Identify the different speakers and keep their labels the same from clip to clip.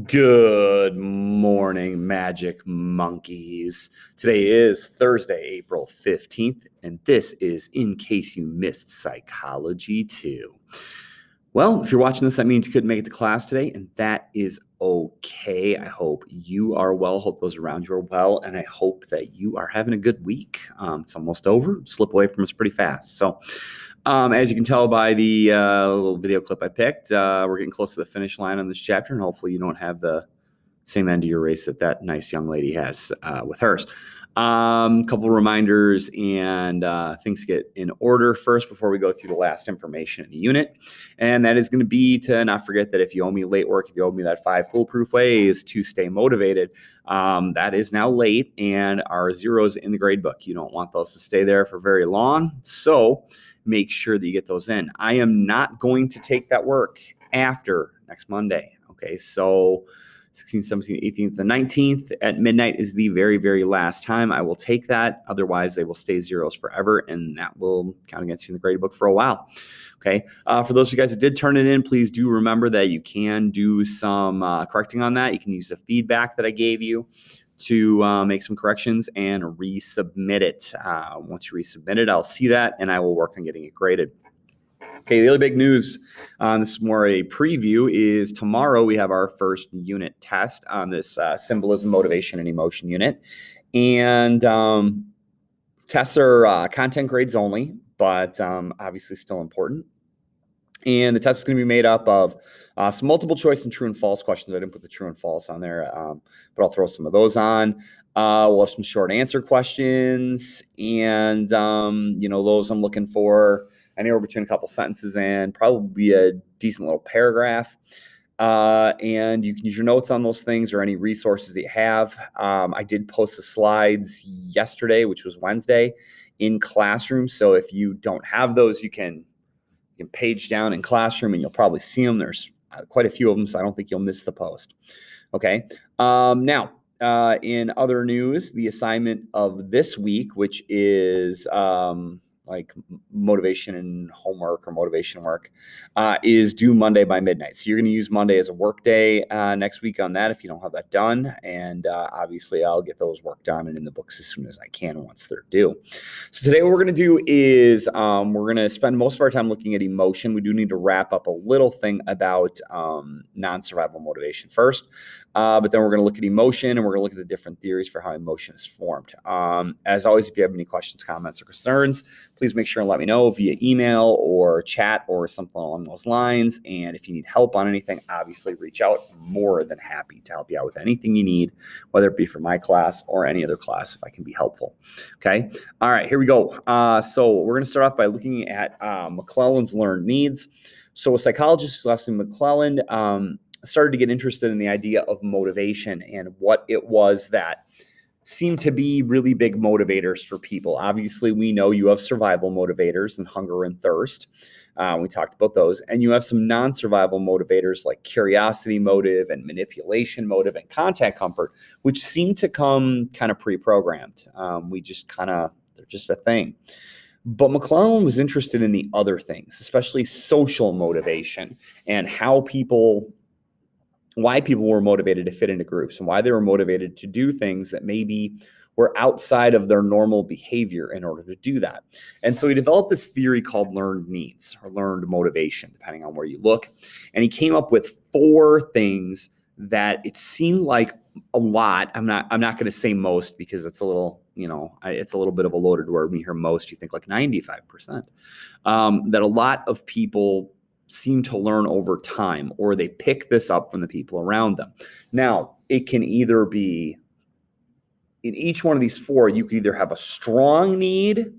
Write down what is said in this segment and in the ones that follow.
Speaker 1: Good morning, magic monkeys. Today is Thursday, April 15th, and this is In Case You Missed Psychology 2. Well, if you're watching this, that means you couldn't make it to class today, and that is okay. I hope you are well, hope those around you are well, and I hope that you are having a good week. It's almost over. Slip away from us pretty fast. So, as you can tell by the little video clip I picked, we're getting close to the finish line on this chapter, and hopefully you don't have the same end of your race that nice young lady has with hers. Couple reminders and things to get in order first before we go through the last information in the unit. And that is going to be to not forget that if you owe me late work, if you owe me that 5 foolproof ways to stay motivated, that is now late and are zeros in the grade book. You don't want those to stay there for very long. So make sure that you get those in. I am not going to take that work after next Monday. Okay, so 16th, 17th, 18th, and 19th at midnight is the very, very last time I will take that. Otherwise, they will stay zeros forever, and that will count against you in the grade book for a while. Okay. For those of you guys that did turn it in, please do remember that you can do some correcting on that. You can use the feedback that I gave you to make some corrections and resubmit it. Once you resubmit it, I'll see that, and I will work on getting it graded. Okay, the other big news, this is more a preview, is tomorrow we have our first unit test on this symbolism, motivation, and emotion unit. And tests are content grades only, but obviously still important. And the test is going to be made up of some multiple choice and true and false questions. I didn't put the true and false on there, but I'll throw some of those on. We'll have some short answer questions, and those I'm looking for anywhere between a couple sentences and probably a decent little paragraph. And you can use your notes on those things or any resources that you have. I did post the slides yesterday, which was Wednesday, in Classroom. So if you don't have those, you can page down in Classroom and you'll probably see them. There's quite a few of them, so I don't think you'll miss the post. Okay. Now, in other news, the assignment of this week, which is like motivation and homework or motivation work, is due Monday by midnight. So you're going to use Monday as a work day next week on that if you don't have that done. And obviously I'll get those work done and in the books as soon as I can once they're due. So today what we're going to do is we're going to spend most of our time looking at emotion. We do need to wrap up a little thing about non-survival motivation first. But then we're going to look at emotion, and we're going to look at the different theories for how emotion is formed. As always, if you have any questions, comments, or concerns, please make sure and let me know via email or chat or something along those lines. And if you need help on anything, obviously reach out. I'm more than happy to help you out with anything you need, whether it be for my class or any other class, if I can be helpful. Okay. All right, here we go. So we're going to start off by looking at McClelland's learned needs. So a psychologist, Leslie McClelland, started to get interested in the idea of motivation and what it was that seemed to be really big motivators for people. Obviously, we know you have survival motivators and hunger and thirst. We talked about those. And you have some non-survival motivators like curiosity motive and manipulation motive and contact comfort, which seem to come kind of pre-programmed. They're just a thing. But McClelland was interested in the other things, especially social motivation and why people were motivated to fit into groups and why they were motivated to do things that maybe were outside of their normal behavior in order to do that. And so he developed this theory called learned needs or learned motivation, depending on where you look. And he came up with 4 things that it seemed like a lot. I'm not going to say most because it's a little, it's a little bit of a loaded word. When you hear most, you think like 95%. That a lot of people seem to learn over time, or they pick this up from the people around them. Now, it can either be, in each one of these 4, you could either have a strong need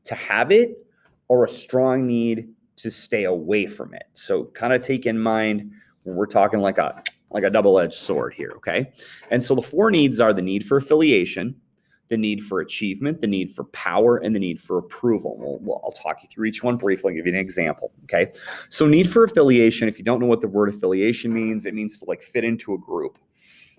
Speaker 1: to have it or a strong need to stay away from it. So kind of take in mind when we're talking like a double-edged sword here, okay? And so the 4 needs are the need for affiliation, the need for achievement, the need for power, and the need for approval. Well, I'll talk you through each one briefly and give you an example, okay? So need for affiliation, if you don't know what the word affiliation means, it means to like fit into a group.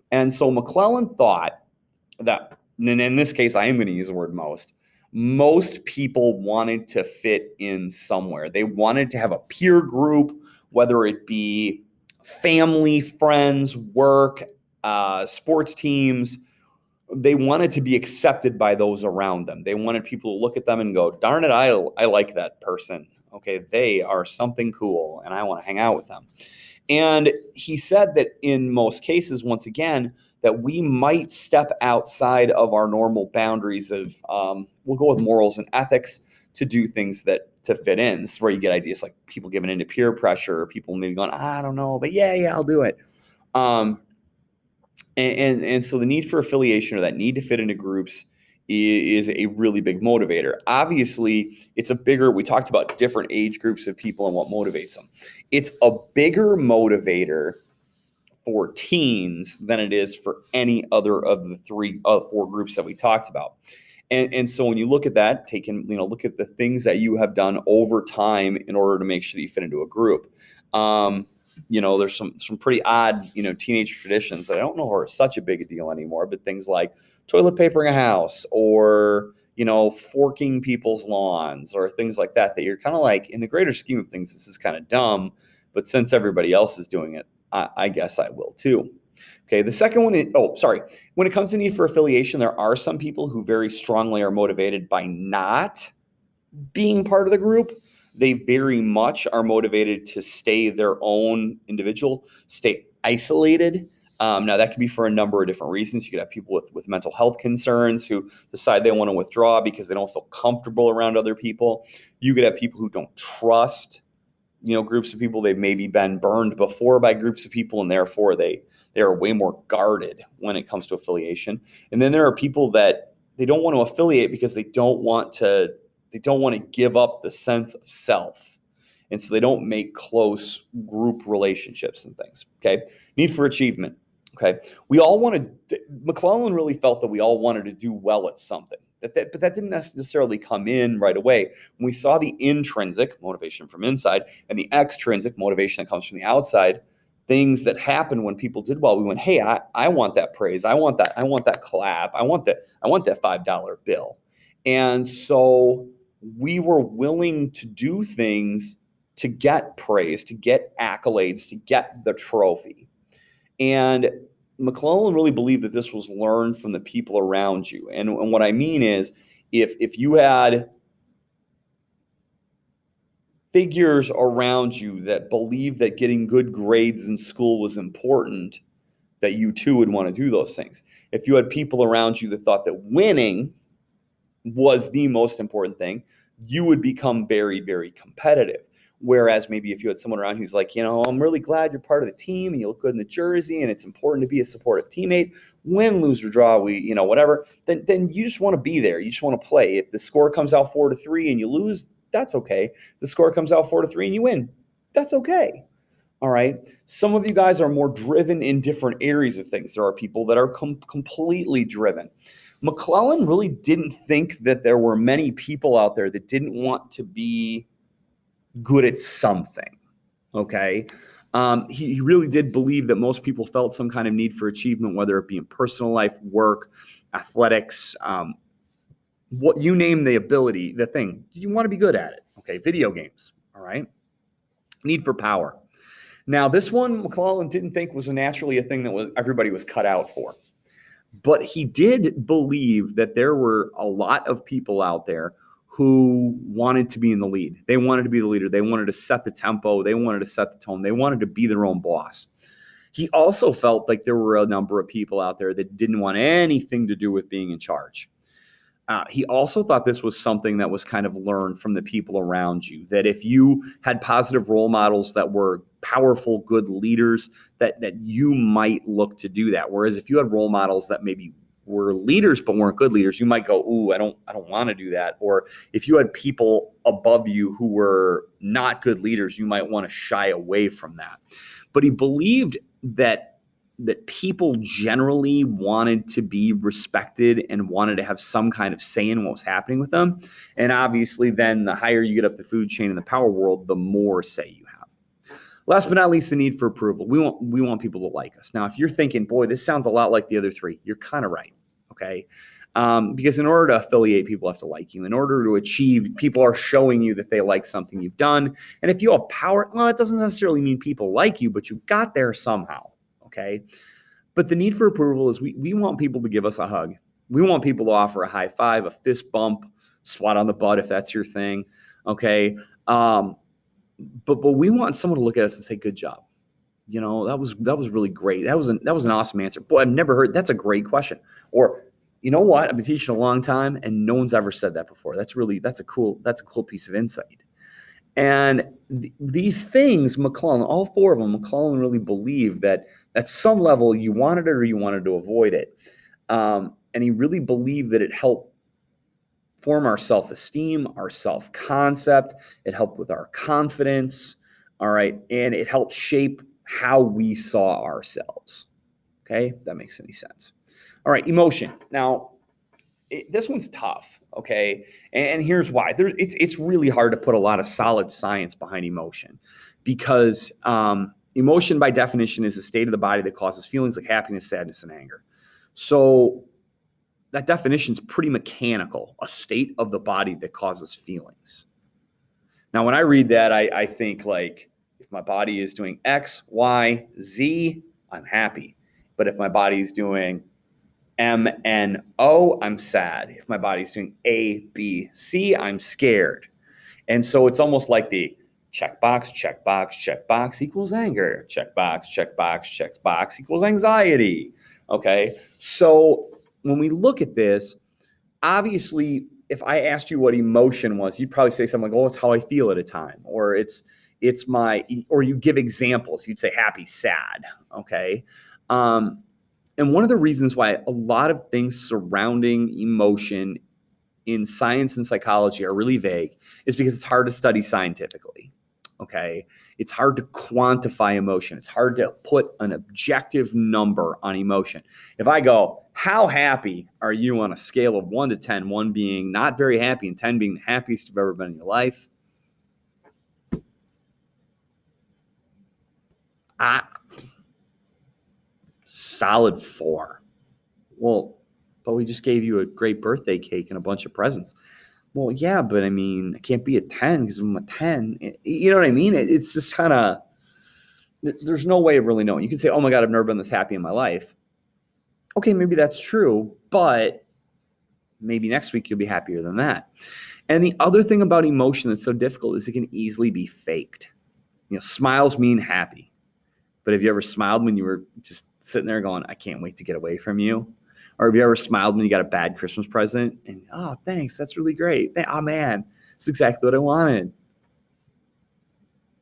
Speaker 1: And so McClelland thought that, and in this case, I am going to use the word most people wanted to fit in somewhere. They wanted to have a peer group, whether it be family, friends, work, sports teams. They wanted to be accepted by those around them. They wanted people to look at them and go, darn it, I like that person. Okay, they are something cool, and I want to hang out with them. And he said that in most cases, once again, that we might step outside of our normal boundaries of, we'll go with morals and ethics to do things that to fit in. This is where you get ideas like people giving into peer pressure, or people maybe going, I don't know, but yeah, I'll do it. And so the need for affiliation, or that need to fit into groups, is a really big motivator. Obviously, it's a bigger, we talked about different age groups of people and what motivates them. It's a bigger motivator for teens than it is for any other of the four groups that we talked about. And so when you look at that, look at the things that you have done over time in order to make sure that you fit into a group. There's some pretty odd, teenage traditions that I don't know are such a big deal anymore, but things like toilet papering a house, or, forking people's lawns, or things like that you're kind of like, in the greater scheme of things, this is kind of dumb, but since everybody else is doing it, I guess I will too. Okay, the second one is, when it comes to need for affiliation, there are some people who very strongly are motivated by not being part of the group. They very much are motivated to stay their own individual, stay isolated. Now, that can be for a number of different reasons. You could have people with mental health concerns who decide they want to withdraw because they don't feel comfortable around other people. You could have people who don't trust, groups of people. They've maybe been burned before by groups of people, and therefore they are way more guarded when it comes to affiliation. And then there are people that they don't want to affiliate because they don't want to give up the sense of self. And so they don't make close group relationships and things. Okay. Need for achievement. Okay. McClellan really felt that we all wanted to do well at something. But that didn't necessarily come in right away. When we saw the intrinsic motivation from inside and the extrinsic motivation that comes from the outside, things that happen when people did well, we went, hey, I want that praise. I want that clap. I want that $5 bill. And so we were willing to do things to get praise, to get accolades, to get the trophy. And McClellan really believed that this was learned from the people around you. And what I mean is, if you had figures around you that believed that getting good grades in school was important, that you too would want to do those things. If you had people around you that thought that winning was the most important thing, you would become very, very competitive. Whereas maybe if you had someone around who's like, I'm really glad you're part of the team and you look good in the jersey and it's important to be a supportive teammate, win, lose, or draw, whatever, then you just want to be there. You just want to play. If the score comes out 4-3 and you lose, that's okay. If the score comes out 4-3 and you win, that's okay. All right. Some of you guys are more driven in different areas of things. There are people that are completely driven. McClellan really didn't think that there were many people out there that didn't want to be good at something. Okay. He really did believe that most people felt some kind of need for achievement, whether it be in personal life, work, athletics, what you name the ability, the thing, you want to be good at it. Okay. Video games. All right. Need for power. Now, this one McClellan didn't think was naturally a thing that everybody was cut out for. But he did believe that there were a lot of people out there who wanted to be in the lead. They wanted to be the leader. They wanted to set the tempo. They wanted to set the tone. They wanted to be their own boss. He also felt like there were a number of people out there that didn't want anything to do with being in charge. He also thought this was something that was kind of learned from the people around you, that if you had positive role models that were powerful, good leaders, that you might look to do that. Whereas if you had role models that maybe were leaders but weren't good leaders, you might go, ooh, I don't want to do that. Or if you had people above you who were not good leaders, you might want to shy away from that. But he believed that people generally wanted to be respected and wanted to have some kind of say in what was happening with them. And obviously then the higher you get up the food chain in the power world, the more say you have. Last but not least, the need for approval. We want people to like us. Now, if you're thinking, boy, this sounds a lot like the other three, you're kind of right. Okay. Because in order to affiliate, people have to like you. In order to achieve, people are showing you that they like something you've done. And if you have power, well, it doesn't necessarily mean people like you, but you got there somehow, okay? But the need for approval is we want people to give us a hug. We want people to offer a high five, a fist bump, swat on the butt if that's your thing, okay? But we want someone to look at us and say, good job. You know, that was really great. That was an awesome answer. Boy, I've never heard, that's a great question. Or, you know what? I've been teaching a long time and no one's ever said that before. That's a cool piece of insight. And these things, McClellan, all four of them, McClellan really believed that at some level you wanted it or you wanted to avoid it. And he really believed that it helped form our self-esteem, our self-concept. It helped with our confidence, all right? And it helped shape how we saw ourselves, okay? If that makes any sense. All right, emotion. Now, this one's tough, okay? And here's why. It's really hard to put a lot of solid science behind emotion because emotion, by definition, is a state of the body that causes feelings like happiness, sadness, and anger. So that definition is pretty mechanical, a state of the body that causes feelings. Now, when I read that, I think like, if my body is doing X, Y, Z, I'm happy. But if my body is doing M, N, O, I'm sad. If my body's doing A, B, C, I'm scared. And so it's almost like the checkbox, checkbox, checkbox equals anger. Checkbox, checkbox, checkbox equals anxiety. Okay. So when we look at this, obviously, if I asked you what emotion was, you'd probably say something like, oh, it's how I feel at a time, or it's my, or you give examples. You'd say happy, sad. Okay. And one of the reasons why a lot of things surrounding emotion in science and psychology are really vague is because it's hard to study scientifically. Okay. It's hard to quantify emotion. It's hard to put an objective number on emotion. If I go, how happy are you on a scale of 1 to 10, 1 being not very happy and 10 being the happiest you've ever been in your life? Solid 4. Well, but we just gave you a great birthday cake and a bunch of presents. Well, yeah, but I mean, I can't be a 10 because I'm a 10. You know what I mean? It's just kind of, there's no way of really knowing. You can say, oh my God, I've never been this happy in my life. Okay, maybe that's true, but maybe next week you'll be happier than that. And the other thing about emotion that's so difficult is it can easily be faked. You know, smiles mean happy. But have you ever smiled when you were just sitting there going, I can't wait to get away from you? Or have you ever smiled when you got a bad Christmas present and, oh, thanks, that's really great. Oh, man, that's exactly what I wanted.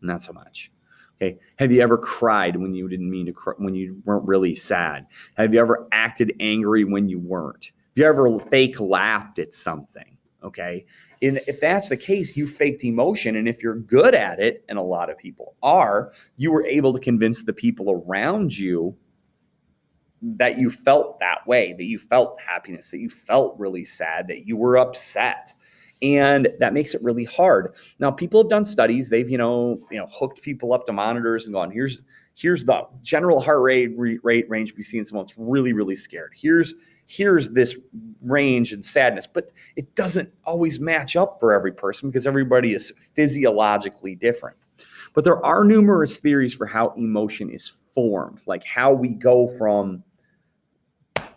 Speaker 1: Not so much. Okay. Have you ever cried when you didn't mean to cry, when you weren't really sad? Have you ever acted angry when you weren't? Have you ever fake laughed at something? Okay. And if that's the case, you faked emotion. And if you're good at it, and a lot of people are, you were able to convince the people around you that you felt that way, that you felt happiness, that you felt really sad, that you were upset. And that makes it really hard. Now, people have done studies. They've, hooked people up to monitors and gone, here's the general heart rate range we see in someone that's really, really scared. Here's this range in sadness, but it doesn't always match up for every person because everybody is physiologically different. But there are numerous theories for how emotion is formed, like how we go from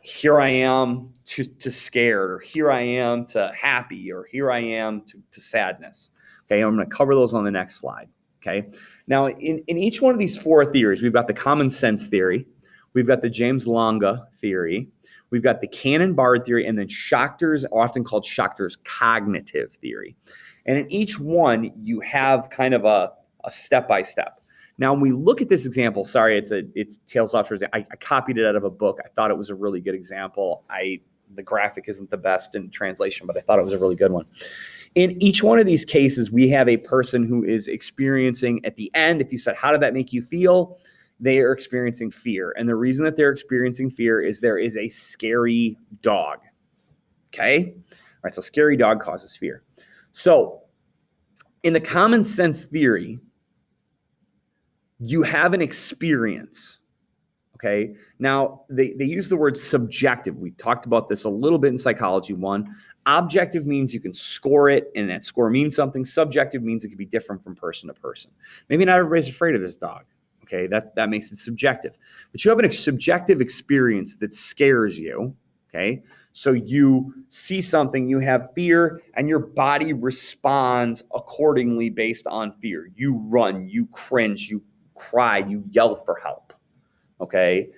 Speaker 1: here I am to scared, or here I am to happy, or here I am to sadness. Okay, I'm going to cover those on the next slide. Okay, now in each one of these 4 theories, we've got the common sense theory, we've got the James Lange theory, we've got the Cannon-Bard theory, and then Schachter's, often called Schachter's cognitive theory. And in each one, you have kind of a step-by-step. Now, when we look at this example, sorry, it's Tails Off. I copied it out of a book. I thought it was a really good example. The graphic isn't the best in translation, but I thought it was a really good one. In each one of these cases, we have a person who is experiencing, at the end, if you said, how did that make you feel? They are experiencing fear. And the reason that they're experiencing fear is there is a scary dog. Okay? All right, so scary dog causes fear. So in the common sense theory, you have an experience. Okay. Now, they use the word subjective. We talked about this a little bit in Psychology 1. Objective means you can score it, and that score means something. Subjective means it can be different from person to person. Maybe not everybody's afraid of this dog. Okay, that makes it subjective. But you have a subjective experience that scares you. Okay, so you see something, you have fear, and your body responds accordingly based on fear. You run, you cringe, you cry, you yell for help. Okay.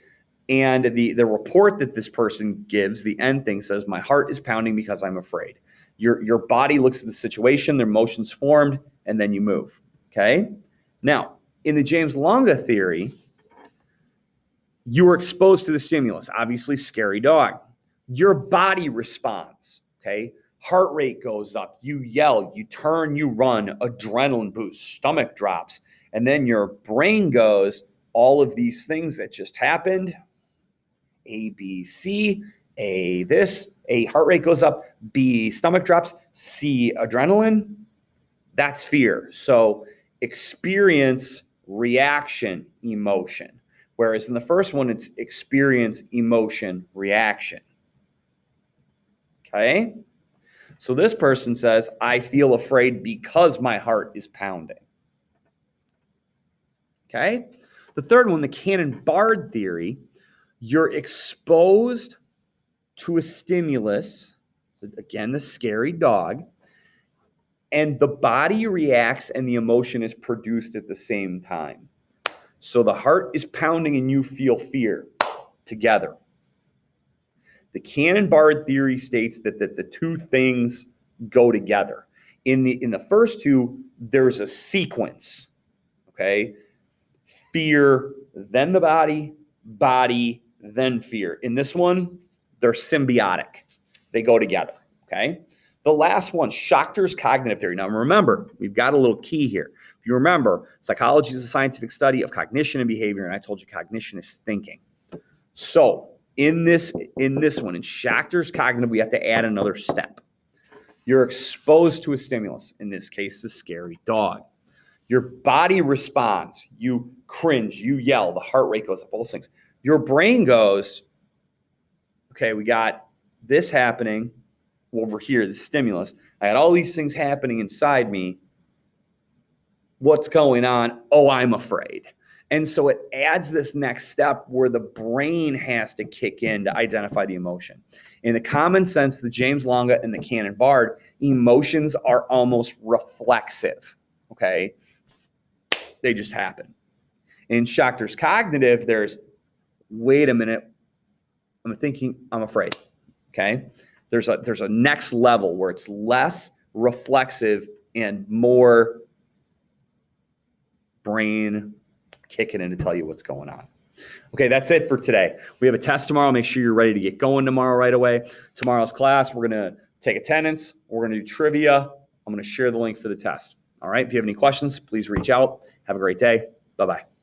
Speaker 1: And the report that this person gives, the end thing says, my heart is pounding because I'm afraid. Your body looks at the situation, their emotions formed, and then you move. Okay. Now, in the James Longa theory, you were exposed to the stimulus, obviously scary dog. Your body responds. Okay. Heart rate goes up, you yell, you turn, you run, adrenaline boost, stomach drops, and then your brain goes, all of these things that just happened, A, B, C, A, this, A, heart rate goes up, B, stomach drops, C, adrenaline, that's fear. So experience, reaction, emotion. Whereas in the first one, it's experience, emotion, reaction. Okay? So this person says, I feel afraid because my heart is pounding. Okay? The third one, the Cannon-Bard theory, you're exposed to a stimulus, again, the scary dog, and the body reacts and the emotion is produced at the same time. So the heart is pounding and you feel fear together. The Cannon-Bard theory states that the two things go together. In the first two, there's a sequence, okay? Fear, then the body, then fear. In this one, they're symbiotic. They go together, okay? The last one, Schachter's cognitive theory. Now remember, we've got a little key here. If you remember, psychology is a scientific study of cognition and behavior, and I told you cognition is thinking. So in this one, in Schachter's cognitive, we have to add another step. You're exposed to a stimulus, in this case, the scary dog. Your body responds. You cringe, you yell, the heart rate goes up, all those things. Your brain goes, okay, we got this happening over here, the stimulus. I got all these things happening inside me. What's going on? Oh, I'm afraid. And so it adds this next step where the brain has to kick in to identify the emotion. In the common sense, the James Longa and the Cannon-Bard, emotions are almost reflexive, okay? They just happen. In Schachter's cognitive, there's, wait a minute, I'm thinking, I'm afraid, okay? There's a next level where it's less reflexive and more brain kicking in to tell you what's going on. Okay, that's it for today. We have a test tomorrow. Make sure you're ready to get going tomorrow right away. Tomorrow's class, we're going to take attendance. We're going to do trivia. I'm going to share the link for the test. All right, if you have any questions, please reach out. Have a great day. Bye-bye.